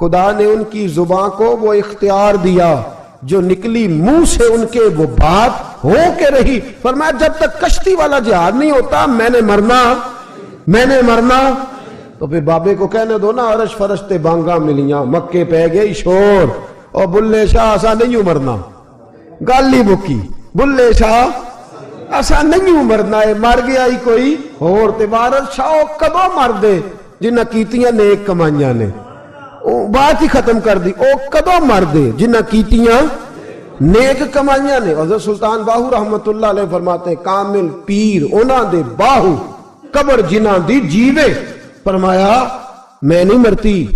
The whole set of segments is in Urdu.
خدا نے ان کی زبان کو وہ اختیار دیا جو نکلی منہ سے ان کے وہ بات ہو کے رہی. فرمایا جب تک کشتی والا جہاد نہیں ہوتا میں نے مرنا. تو پھر بابے کو کہنے دو نا عرش فرشتے بانگا ملیاں مکے پہ گئی شور اور بلے شاہ ایسا نہیں مرنا. گالی بکی بلے شاہ ایسا نہیں مرنا ہے, مر گیا ہی کوئی اور تبارت شاہ کدو مر دے جنہ کیتیاں نیک کمائیاں نے, بات ہی ختم کر دی. او کدو مر دے جنہ کیتیاں نیک کمائیاں نے. حضرت سلطان باہو رحمت اللہ علیہ فرماتے ہیں کامل پیر اونا دے باہو قبر جنہ دی جیوے. فرمایا میں نہیں مرتی.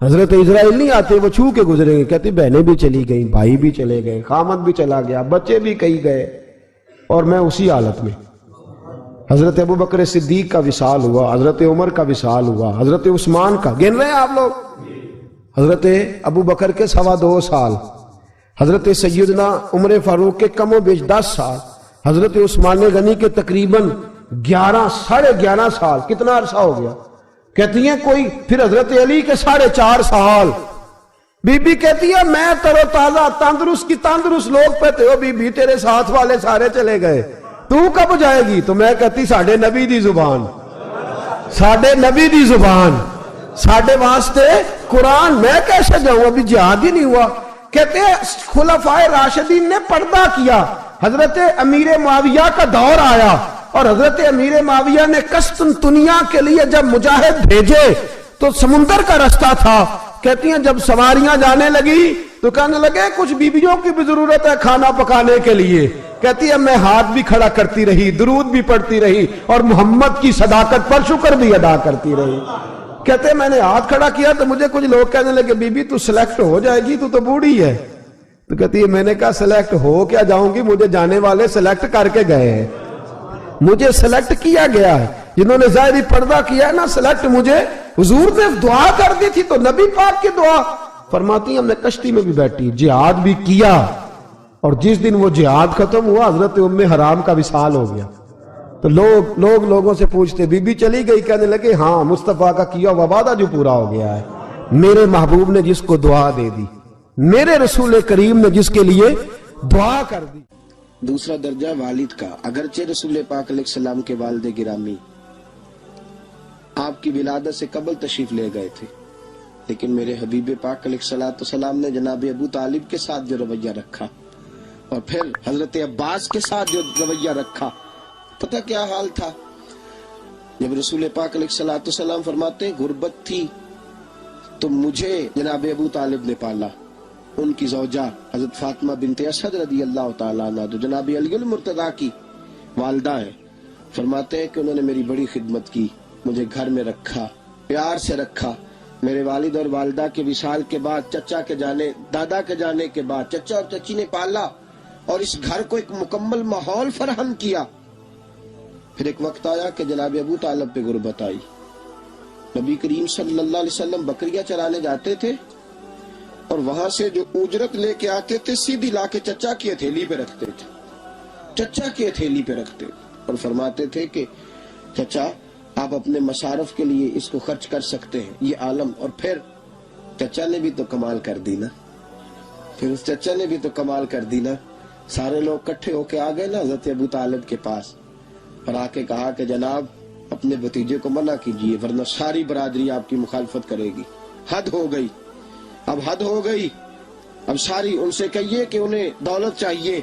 حضرت اسرائیل نہیں آتے وہ چھو کے گزریں گے, کہتے بہنیں بھی چلی گئیں, بھائی بھی چلے گئے, خامد بھی چلا گیا, بچے بھی کئی گئے اور میں اسی حالت میں. حضرت ابو بکر صدیق کا وصال ہوا, حضرت عمر کا وصال ہوا, حضرت عثمان کا گن رہے ہیں آپ لوگ, حضرت ابو بکر کے 2.25 سال, حضرت سیدنا عمر فاروق کے کم و بیش 10 سال, حضرت عثمان غنی کے تقریباً 11.5 سال. کتنا عرصہ ہو گیا کہتی ہیں کوئی. پھر حضرت علی کے 4.5 سال. بی بی کہتی ہے میں تر و تازہ تندرست کی تندرست لوگ پہتے ہو, بی بی تیرے ساتھ والے سارے چلے گئے, تو کب جائے گی؟ تو میں کہتی ساڑھے نبی دی زبان, ساڑھے نبی دی زبان, ساڑھے واسطے قرآن, میں کیسے جاؤں, ابھی جہاد ہی نہیں ہوا. کہتے ہیں خلفائے راشدین نے پردہ کیا, حضرت امیر معاویہ کا دور آیا اور حضرت امیر معاویہ نے قسطنطنیہ کے لیے جب مجاہد بھیجے تو سمندر کا رستہ تھا. کہتی ہیں جب سواریاں جانے لگی تو کہنے لگے کچھ بیویوں کی بھی ضرورت ہے کھانا پکانے کے لیے. کہتی ہے میں ہاتھ بھی کھڑا کرتی رہی, درود بھی پڑھتی رہی اور محمد کی صداقت پر شکر بھی ادا کرتی رہی. کہتے ہیں میں نے ہاتھ کھڑا کیا تو مجھے کچھ لوگ کہنے لگے بی بی تو سلیکٹ ہو جائے گی, تو بوڑھی ہے. تو کہتی ہے میں نے کہا سلیکٹ ہو کیا جاؤں گی, مجھے جانے والے سلیکٹ کر کے گئے ہیں, مجھے سلیکٹ کیا گیا ہے. جنہوں نے ظاہری پردہ کیا ہے نا سلیکٹ, مجھے حضور نے دعا کر دی تھی تو نبی پاک کی دعا. فرماتی ہیں ہم نے کشتی میں بھی بیٹھی, جہاد بھی کیا, اور جس دن وہ جہاد ختم ہوا حضرت ام حرام کا وصال ہو گیا. تو لوگوں سے پوچھتے بی بی چلی گئی, کہنے لگے ہاں مصطفیٰ کا کیا ہوا وعدہ جو پورا ہو گیا ہے. میرے محبوب نے جس کو دعا دے دی, میرے رسول کریم نے جس کے لیے دعا کر دی. دوسرا درجہ والد کا. اگرچہ رسول پاک علیہ السلام کے والد گرامی آپ کی ولادت سے قبل تشریف لے گئے تھے, لیکن میرے حبیب پاک علیہ السلام نے جناب ابو طالب کے ساتھ جو رویہ رکھا اور پھر حضرت عباس کے ساتھ جو رویہ رکھا, پتہ کیا حال تھا. جب رسول پاک علیہ السلام فرماتے غربت تھی تو مجھے جناب ابو طالب نے پالا. ان کی زوجہ حضرت فاطمہ بنت اسد رضی اللہ تعالیٰ عنہ جو جناب علی المرتضیٰ کی والدہ ہیں, فرماتے ہیں کہ انہوں نے میری بڑی خدمت کی, مجھے گھر میں رکھا, پیار سے رکھا. میرے والد اور والدہ کے وصال کے بعد, چچا کے جانے, دادا کے جانے کے بعد چچا اور چچی نے پالا اور اس گھر کو ایک مکمل ماحول فراہم کیا. پھر ایک وقت آیا کہ جناب ابو طالب پہ غربت آئی. نبی کریم صلی اللہ علیہ وسلم بکریاں چرانے جاتے تھے اور وہاں سے جو اجرت لے کے آتے تھے سیدھی لا کے چچا کی ہتھیلی پہ رکھتے تھے, چچا کی ہتھیلی پہ رکھتے اور فرماتے تھے کہ چچا آپ اپنے مصارف کے لیے اس کو خرچ کر سکتے ہیں, یہ عالم. اور پھر چچا نے بھی تو کمال کر دی نا, پھر اس چچا نے بھی تو کمال کر دی نا. سارے لوگ کٹھے ہو کے آ گئے نا حضرت ابو طالب کے پاس اور آ کے کہا کہ جناب اپنے بھتیجے کو منع کیجئے ورنہ ساری برادری آپ کی مخالفت کرے گی. حد ہو گئی, اب حد ہو گئی. اب ساری ان سے کہیے کہ انہیں دولت چاہیے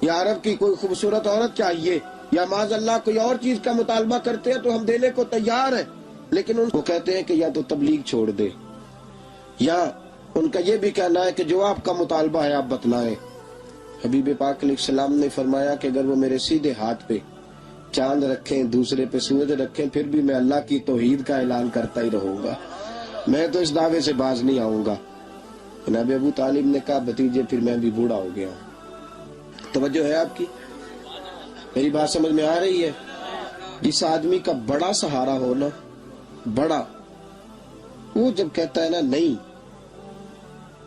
یا عرب کی کوئی خوبصورت عورت چاہیے یا معاذ اللہ کوئی اور چیز کا مطالبہ کرتے ہیں تو ہم دینے کو تیار ہیں, لیکن ان کو کہتے ہیں کہ یا تو تبلیغ چھوڑ دے, یا ان کا یہ بھی کہنا ہے کہ جو آپ کا مطالبہ ہے آپ بتلائیں. حبیب پاک علیہ السلام نے فرمایا کہ اگر وہ میرے سیدھے ہاتھ پہ چاند رکھیں, دوسرے پہ سورج رکھیں, پھر بھی میں اللہ کی توحید کا اعلان کرتا ہی رہوں گا, میں تو اس دعوے سے باز نہیں آؤں گا. جناب ابو طالب نے کہا بھتیجے پھر میں بھی بوڑھا ہو گیا ہوں. توجہ ہے آپ کی, میری بات سمجھ میں آ رہی ہے. جس آدمی کا بڑا سہارا ہو نا, بڑا, وہ جب کہتا ہے نا نہیں,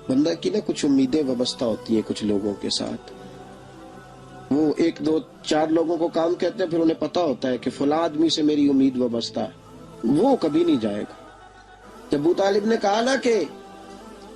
بندہ کی نا کچھ امیدیں وابستہ ہوتی ہیں کچھ لوگوں کے ساتھ. وہ 1 2 4 لوگوں کو کام کہتے ہیں, پھر انہیں پتا ہوتا ہے کہ فلاں آدمی سے میری امید وابستہ ہے, وہ کبھی نہیں جائے گا. جب ابو طالب نے کہا نا کہ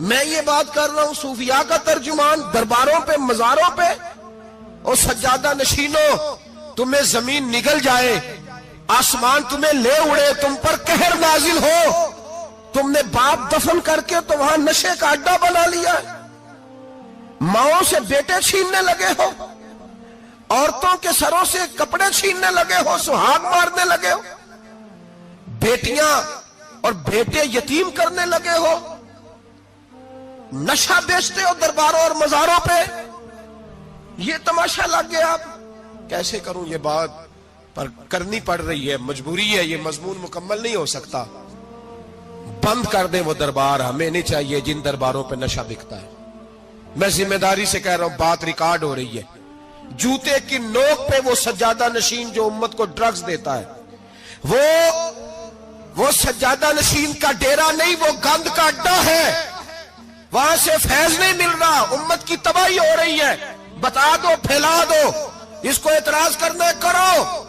میں یہ بات کر رہا ہوں صوفیاء کا ترجمان، درباروں پہ مزاروں پہ، اور سجادہ نشینوں تمہیں زمین نگل جائے، آسمان تمہیں لے اڑے، تم پر قہر نازل ہو، تم نے باپ دفن کر کے تو وہاں نشے کا اڈا بنا لیا، ماؤں سے بیٹے چھیننے لگے ہو، عورتوں کے سروں سے کپڑے چھیننے لگے ہو، سہاگ مارنے لگے ہو، بیٹیاں اور بیٹے یتیم کرنے لگے ہو، نشہ بیچتے ہو درباروں اور مزاروں پہ، یہ تماشا لگ گیا۔ آپ کیسے کروں یہ بات، پر کرنی پڑ رہی ہے، مجبوری ہے، یہ مضمون مکمل نہیں ہو سکتا۔ بند کر دیں وہ دربار، ہمیں نہیں چاہیے جن درباروں پہ نشہ بکتا ہے۔ میں ذمہ داری سے کہہ رہا ہوں، بات ریکارڈ ہو رہی ہے۔ جوتے کی نوک پہ وہ سجادہ نشین جو امت کو ڈرگز دیتا ہے، وہ سجادہ نشین کا ڈیرا نہیں، وہ گند کا اڈا ہے، وہاں سے فیض نہیں مل رہا، امت کی تباہی ہو رہی ہے۔ بتا دو، پھیلا دو، اس کو اعتراض کرنا کرو۔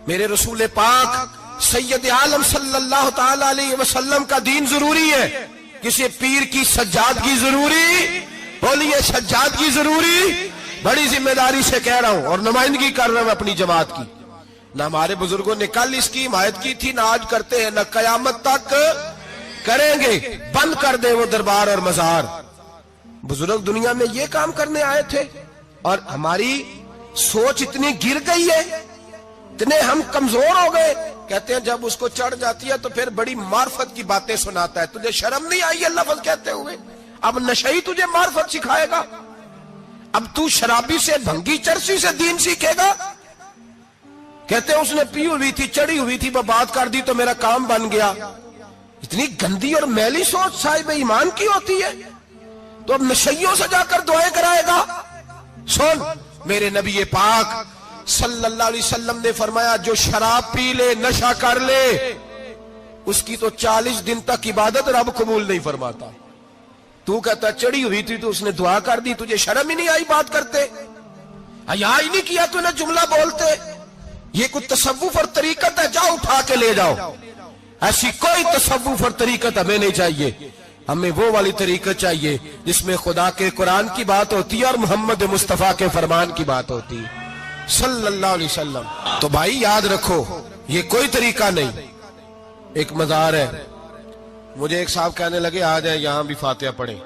میرے رسول پاک سید عالم صلی اللہ تعالی علیہ وسلم کا دین ضروری ہے، کسی پیر کی سجادگی ضروری؟ بولیے سجادگی ضروری؟ بڑی ذمہ داری سے کہہ رہا ہوں اور نمائندگی کر رہا ہوں اپنی جماعت کی۔ نہ ہمارے بزرگوں نے کل اس کی حمایت کی تھی، نہ آج کرتے ہیں، نہ قیامت تک کریں گے۔ بند کر دے وہ دربار اور مزار۔ بزرگ دنیا میں یہ کام کرنے آئے تھے، اور ہماری سوچ اتنی گر گئی ہے، اتنے ہم کمزور ہو گئے۔ کہتے ہیں جب اس کو چڑھ جاتی ہے تو پھر بڑی معرفت کی باتیں سناتا ہے۔ تجھے شرم نہیں آئی ہے لفظ کہتے ہوئے؟ اب نشئی تجھے معرفت سکھائے گا؟ اب تو شرابی سے، بھنگی چرسی سے دین سیکھے گا؟ کہتے ہیں اس نے پی ہوئی تھی، چڑھی ہوئی تھی، بات کر دی تو میرا کام بن گیا۔ اتنی گندی اور میلی سوچ صاحب ایمان کی ہوتی ہے، تو اب نشیوں سے جا کر دعائیں کرائے گا؟ سن، میرے نبی پاک صلی اللہ علیہ وسلم نے فرمایا جو شراب پی لے، نشہ کر لے، اس کی تو 40 دن تک عبادت رب قبول نہیں فرماتا۔ تو کہتا چڑھی ہوئی تھی تو اس نے دعا کر دی، تجھے شرم ہی نہیں آئی بات کرتے؟ حیا ہی نہیں کیا تو نے جملہ بولتے؟ یہ کوئی تصوف اور طریقت ہے؟ جاؤ اٹھا کے لے جاؤ۔ ایسی کوئی تصوف اور طریقت ہمیں نہیں چاہیے، ہمیں وہ والی طریقت چاہیے جس میں خدا کے قرآن کی بات ہوتی ہے اور محمد مصطفیٰ کے فرمان کی بات ہوتی ہے صلی اللہ علیہ وسلم۔ تو بھائی یاد رکھو، یہ کوئی طریقہ نہیں۔ ایک مزار ہے، مجھے ایک صاحب کہنے لگے آ جائیں یہاں بھی فاتحہ پڑھیں۔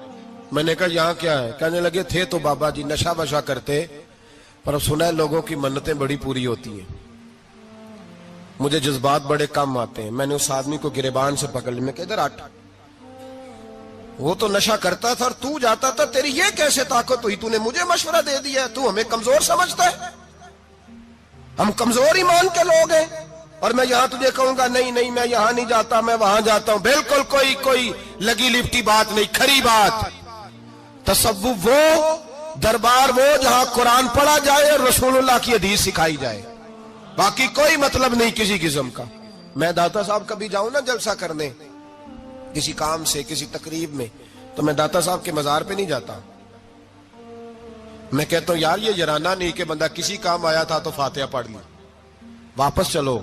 میں نے کہا یہاں کیا ہے؟ کہنے لگے تھے تو بابا جی نشہ وشہ کرتے، پر اب سنا ہے لوگوں کی منتیں بڑی پوری ہوتی ہیں۔ مجھے جذبات بڑے کم آتے ہیں۔ میں نے اس آدمی کو گریبان سے پکڑ لی، میں کہ ادھر ہٹ، وہ تو نشہ کرتا تھا اور تو جاتا تھا، تیری یہ کیسے طاقت ہوئی؟ تو نے مجھے مشورہ دے دیا ہے، تو ہمیں کمزور سمجھتا ہے؟ ہم کمزور ایمان کے لوگ ہیں، اور میں یہاں تجھے کہوں گا نہیں نہیں میں یہاں نہیں جاتا، میں وہاں جاتا ہوں۔ بالکل کوئی لگی لپٹی بات نہیں، کھری بات۔ تصوف وہ، دربار وہ جہاں قرآن پڑھا جائے اور رسول اللہ کی حدیث سکھائی جائے، باقی کوئی مطلب نہیں کسی قسم کا۔ میں داتا صاحب کبھی جاؤں نا جلسہ کرنے کسی کام سے، کسی تقریب میں، تو میں داتا صاحب کے مزار پہ نہیں جاتا۔ میں کہتا ہوں یار یہ یرانہ نہیں کہ بندہ کسی کام آیا تھا تو فاتحہ پڑھ لی، واپس چلو۔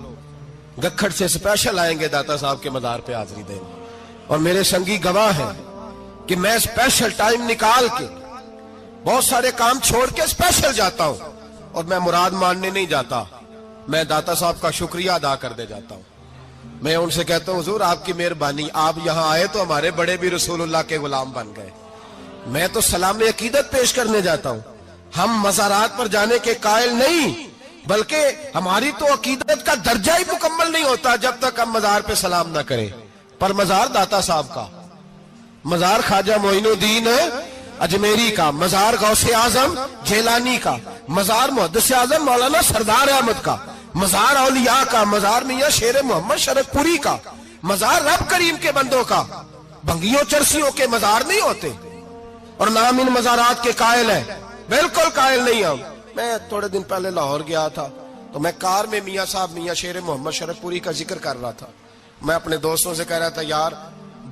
گکھڑ سے سپیشل آئیں گے داتا صاحب کے مزار پہ حاضری دیں، اور میرے سنگی گواہ ہیں کہ میں سپیشل ٹائم نکال کے بہت سارے کام چھوڑ کے سپیشل جاتا ہوں، اور میں مراد ماننے نہیں جاتا، میں داتا صاحب کا شکریہ ادا کر دے جاتا ہوں۔ میں ان سے کہتا ہوں حضور آپ کی مہربانی، آپ یہاں آئے تو ہمارے بڑے بھی رسول اللہ کے غلام بن گئے۔ میں تو سلام عقیدت پیش کرنے جاتا ہوں، ہم مزارات پر جانے کے قائل نہیں، بلکہ ہماری تو عقیدت کا درجہ ہی مکمل نہیں ہوتا جب تک ہم مزار پہ سلام نہ کریں۔ پر مزار داتا صاحب کا، مزار خواجہ معین الدین اجمیری کا، مزار غوث اعظم جیلانی کا، مزار محدث اعظم مولانا سردار احمد کا، مزار اولیاء کا، مزار میاں شیر محمد شرک پوری کا، مزار رب کریم کے بندوں کا۔ بھنگیوں چرسیوں کے مزار نہیں ہوتے، اور نام ان مزارات کے قائل ہیں، بالکل قائل نہیں ہم۔ میں تھوڑے دن پہلے لاہور گیا تھا، تو میں کار میں میاں صاحب میاں شیر محمد شرک پوری کا ذکر کر رہا تھا۔ میں اپنے دوستوں سے کہہ رہا تھا یار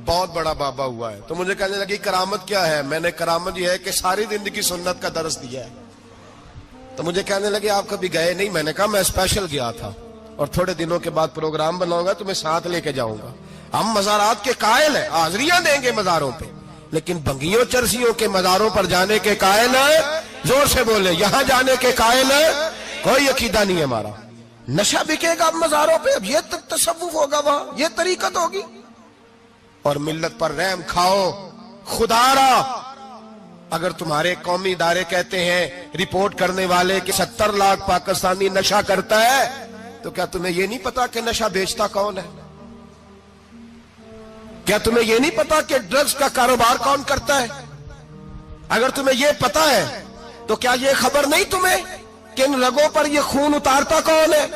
بہت بڑا بابا ہوا ہے، تو مجھے کہنے لگی کرامت کیا ہے؟ میں نے کرامت یہ ہے کہ ساری زندگی سنت کا درس دیا ہے۔ تو مجھے کہنے لگے آپ کبھی گئے نہیں؟ میں نے کہا میں اسپیشل گیا تھا، اور تھوڑے دنوں کے بعد پروگرام بناؤں گا تو میں ساتھ لے کے جاؤں گا۔ ہم مزارات کے قائل ہیں، حاضریاں دیں گے مزاروں پہ، لیکن بھنگیوں چرسیوں کے مزاروں پر جانے کے قائل ہے، زور سے بولے، یہاں جانے کے قائل ہے، کوئی عقیدہ نہیں ہے ہمارا۔ نشہ بکے گا اب مزاروں پہ، اب یہ تصوف ہوگا وہاں، یہ طریقت ہوگی۔ اور ملت پر رحم کھاؤ، خدا را اگر تمہارے قومی ادارے کہتے ہیں رپورٹ کرنے والے کہ 70 لاکھ پاکستانی نشہ کرتا ہے، تو کیا تمہیں یہ نہیں پتا کہ نشہ بیچتا کون ہے؟ کیا تمہیں یہ نہیں پتا کہ ڈرگز کا کاروبار کون کرتا ہے؟ اگر تمہیں یہ پتا ہے تو کیا یہ خبر نہیں تمہیں کہ ان رگوں پر یہ خون اتارتا کون ہے؟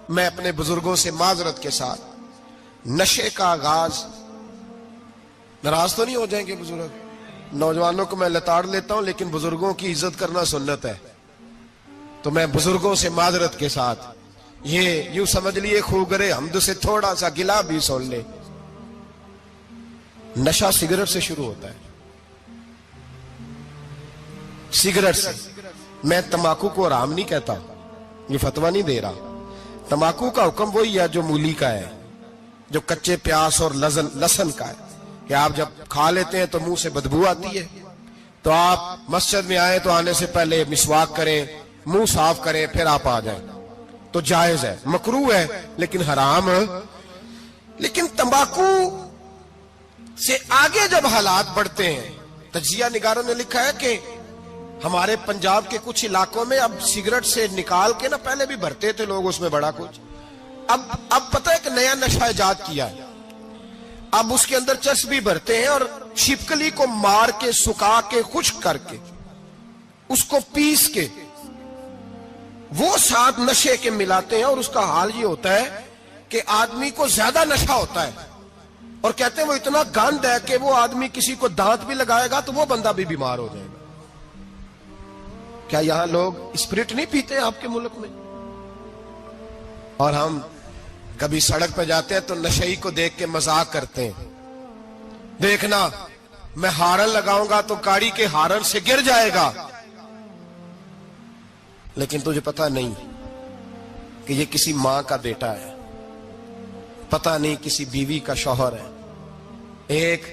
میں اپنے بزرگوں سے معذرت کے ساتھ، نشے کا آغاز، ناراض تو نہیں ہو جائیں گے بزرگ، نوجوانوں کو میں لتاڑ لیتا ہوں لیکن بزرگوں کی عزت کرنا سنت ہے، تو میں بزرگوں سے معذرت کے ساتھ یہ یوں سمجھ لیے خوگرے حمد سے تھوڑا سا گلا بھی سن لے۔ نشہ سگریٹ سے شروع ہوتا ہے، سگریٹ سے۔ میں تمباکو کو حرام نہیں کہتا، یہ فتویٰ نہیں دے رہا۔ تمباکو کا حکم وہی ہے جو مولی کا ہے، جو کچے پیاز اور لہسن کا ہے، کہ آپ جب کھا لیتے ہیں تو منہ سے بدبو آتی ہے، تو آپ مسجد میں آئیں تو آنے سے پہلے مسواک کریں، منہ صاف کریں، پھر آپ آ جائیں، تو جائز ہے، مکروہ ہے لیکن حرام ہے۔ لیکن تمباکو سے آگے جب حالات بڑھتے ہیں، تجزیہ نگاروں نے لکھا ہے کہ ہمارے پنجاب کے کچھ علاقوں میں اب سگریٹ سے نکال کے نا، پہلے بھی بھرتے تھے لوگ اس میں بڑا کچھ، اب پتہ ہے کہ نیا نشہ ایجاد کیا ہے، اب اس کے اندر چسبی بھرتے ہیں اور چھپکلی کو مار کے، سکھا کے، خشک کر کے، اس کو پیس کے وہ ساتھ نشے کے ملاتے ہیں، اور اس کا حال یہ ہوتا ہے کہ آدمی کو زیادہ نشہ ہوتا ہے، اور کہتے ہیں وہ اتنا گند ہے کہ وہ آدمی کسی کو دانت بھی لگائے گا تو وہ بندہ بھی بیمار ہو جائے گا۔ کیا یہاں لوگ اسپرٹ نہیں پیتے ہیں آپ کے ملک میں؟ اور ہم کبھی سڑک پہ جاتے ہیں تو نشئی کو دیکھ کے مذاق کرتے ہیں، دیکھنا میں ہارن لگاؤں گا تو گاڑی کے ہارن سے گر جائے گا، لیکن تجھے پتا نہیں کہ یہ کسی ماں کا بیٹا ہے، پتا نہیں کسی بیوی کا شوہر ہے۔ ایک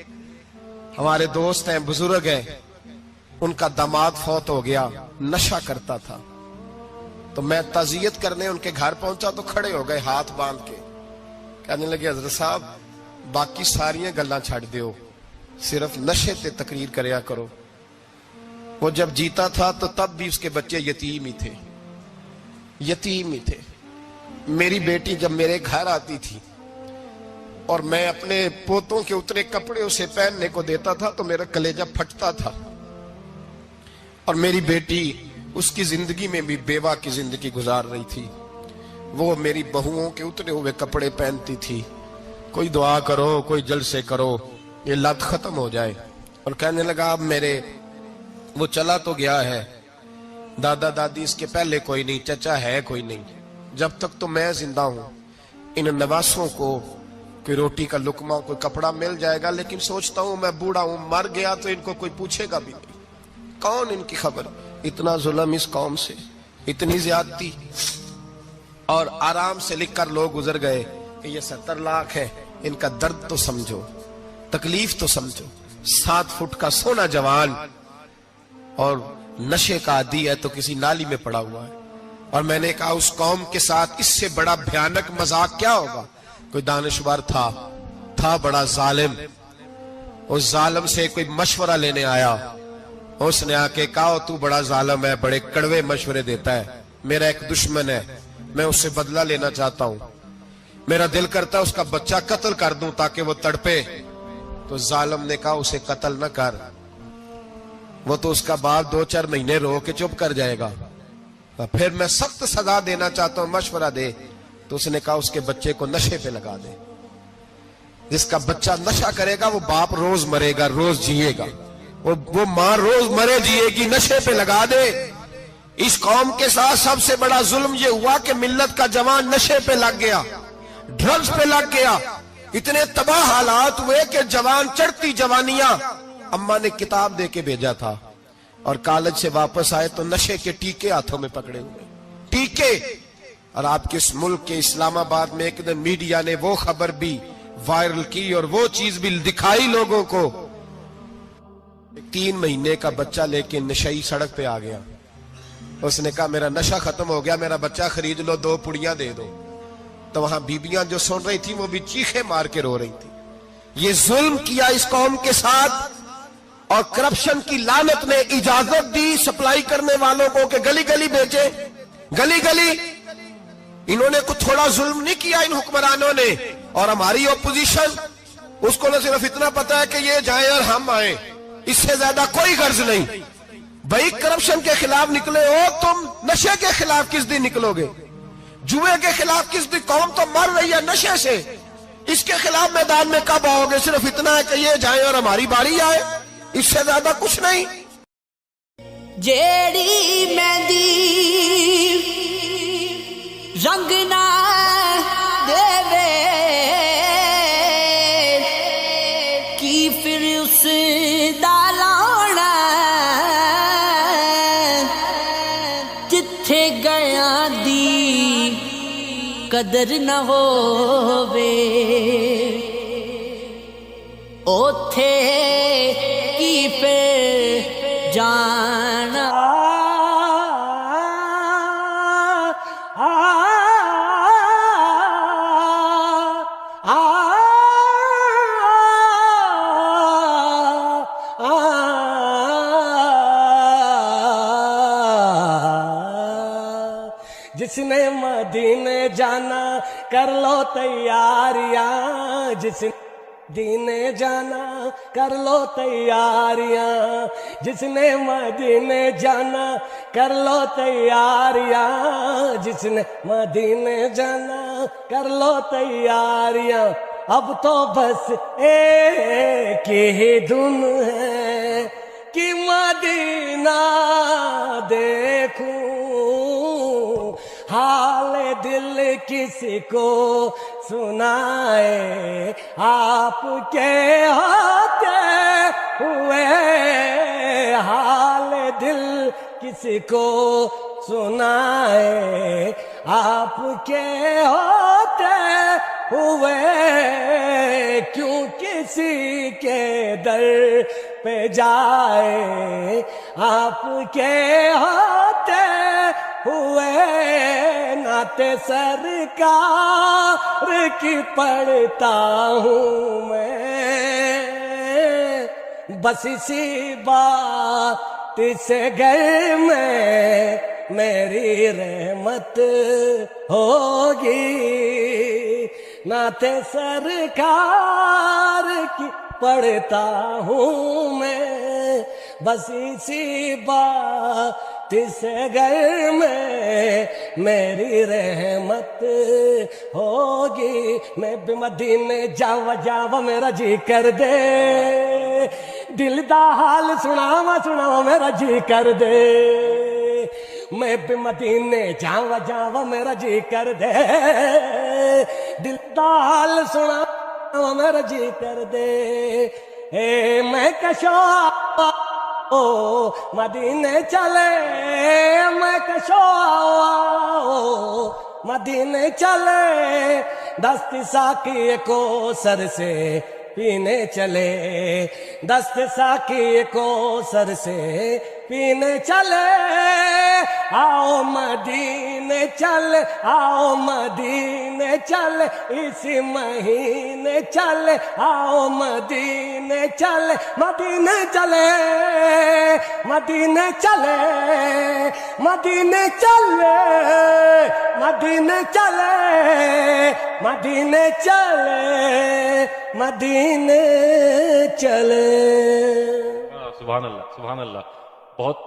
ہمارے دوست ہیں، بزرگ ہیں، ان کا داماد فوت ہو گیا، نشہ کرتا تھا، تو میں تعزیت کرنے ان کے گھر پہنچا تو کھڑے ہو گئے ہاتھ باندھ کے، کہنے لگے حضرت صاحب باقی ساریاں گلاں چھڑ دیو، صرف نشے تے تقریر کریا کرو۔ وہ جب جیتا تھا تو تب بھی اس کے بچے یتیم ہی تھے، یتیم ہی تھے۔ میری بیٹی جب میرے گھر آتی تھی اور میں اپنے پوتوں کے اترے کپڑے اسے پہننے کو دیتا تھا تو میرا کلیجہ پھٹتا تھا، اور میری بیٹی اس کی زندگی میں بھی بیوہ کی زندگی گزار رہی تھی، وہ میری بہوؤں کے اترے ہوئے کپڑے پہنتی تھی، کوئی دعا کرو، کوئی جلسے کرو، یہ لت ختم ہو جائے۔ اور کہنے لگا اب میرے وہ چلا تو گیا ہے، دادا دادی اس کے پہلے کوئی نہیں، چچا ہے کوئی نہیں، جب تک تو میں زندہ ہوں ان نواسوں کو کوئی روٹی کا لقمہ، کوئی کپڑا مل جائے گا، لیکن سوچتا ہوں میں بوڑھا ہوں، مر گیا تو ان کو کوئی پوچھے گا بھی نہیں، کون ان کی خبر۔ اتنا ظلم اس قوم سے، اتنی زیادتی، اور آرام سے لکھ کر لوگ گزر گئے کہ یہ 70 لاکھ ہے، ان کا درد تو سمجھو، تکلیف تو سمجھو۔ 7 فٹ کا سونا جوان اور نشے کا عادی ہے تو کسی نالی میں پڑا ہوا ہے۔ اور میں نے کہا اس قوم کے ساتھ اس سے بڑا بھیانک مذاق کیا ہوگا؟ کوئی دانشور تھا بڑا ظالم، اس ظالم سے کوئی مشورہ لینے آیا، اس نے آ کے کہا تو بڑا ظالم ہے، بڑے کڑوے مشورے دیتا ہے، میرا ایک دشمن ہے، میں اس سے بدلہ لینا چاہتا ہوں، میرا دل کرتا ہے اس کا بچہ قتل کر دوں تاکہ وہ تڑپے۔ تو ظالم نے کہا اسے قتل نہ کر، وہ تو اس کا باپ 2-4 مہینے رو کے چپ کر جائے گا، پھر میں سخت سزا دینا چاہتا ہوں، مشورہ دے۔ تو اس نے کہا اس کے بچے کو نشے پہ لگا دے، جس کا بچہ نشہ کرے گا وہ باپ روز مرے گا، روز جیے گا، وہ ماں روز مرے جیے گی، نشے پہ لگا دے۔ اس قوم کے ساتھ سب سے بڑا ظلم یہ ہوا کہ ملت کا جوان نشے پہ لگ گیا، ڈرگز پہ لگ گیا، اتنے تباہ حالات ہوئے کہ جوان چڑھتی جوانیاں، اماں نے کتاب دے کے بھیجا تھا، اور کالج سے واپس آئے تو نشے کے ٹیکے ہاتھوں میں پکڑے ہوئے، ٹیکے۔ اور آپ کے اس ملک کے اسلام آباد میں ایک دن میڈیا نے وہ خبر بھی وائرل کی اور وہ چیز بھی دکھائی لوگوں کو 3 مہینے کا بچہ لے کے نشئی سڑک پہ آ گیا. اس نے کہا میرا نشہ ختم ہو گیا, میرا بچہ خرید لو, 2 پڑیاں دے دو. تو وہاں بیبیاں جو سن رہی تھی وہ بھی چیخیں مار کے رو رہی تھی. یہ ظلم کیا اس قوم کے ساتھ, اور کرپشن کی لعنت نے اجازت دی سپلائی کرنے والوں کو کہ گلی گلی بیچے, گلی گلی. انہوں نے کچھ تھوڑا ظلم نہیں کیا ان حکمرانوں نے. اور ہماری اپوزیشن, اس کو نہ صرف اتنا پتا ہے کہ یہ جائیں اور ہم آئیں, اس سے زیادہ کوئی غرض نہیں. بھائی کرپشن کے خلاف نکلے ہو تم, نشے کے خلاف کس دن نکلو گے؟ جوئے کے خلاف کس دن؟ قوم تو مر رہی ہے نشے سے, اس کے خلاف میدان میں کب آؤ گے؟ صرف اتنا ہے کہ یہ جائیں اور ہماری باری آئے, اس سے زیادہ کچھ نہیں. جیڑی مہندی رنگ نہ دے کی پھر اس دا لانا, جتھے گیا دی قدر نہ ہووے اوتھے کی پھر جانا. جس نے مدینے جانا کر لو تیاریاں, جس نے مدینے جانا کر لو تیاریاں, جس نے مدینے جانا کر لو تیاریاں, جس نے مدینے جانا کر لو تیاریاں. اب تو بس ایک ہی دھن ہے کہ مدینہ دیکھوں, حال دل کسی کو سنائے آپ کے ہوتے ہوئے, حال دل کسی کو سنائے آپ کے ہوتے ہوئے, کیوں کسی کے در پہ جائے آپ کے ہوتے ہوئے. نعت سرکار کی پڑھتا ہوں میں, بس اسی بات سے گھر میں میری رحمت ہوگی. نعت سرکار کی پڑھتا ہوں میں, بس اسی بات سے گھر میں میری رحمت ہوگی. میں بھی مدینے جاوا میرا جی کر دے, دل دا حال سناوا میرا جی کر دے. میں بھی مدینے جاوا میرا جی کر دے, دل دا حال سناوا میرا جی کر دے. اے میں کشو مدینے چلے, میں کشو مدینے چلے, دست ساقی کو سر سے پینے چلے, دست ساقی کو سر سے پینے چلے. آؤ مدینے چل, آؤ مدینے چل, اسی مہینے چل, آؤ مدینے چل, مدینے چلے, مدینے چلے, مدینے چلے, مدینے چلے, مدینے چلے, مدینے چلے. سبحان اللہ, سبحان اللہ. بہت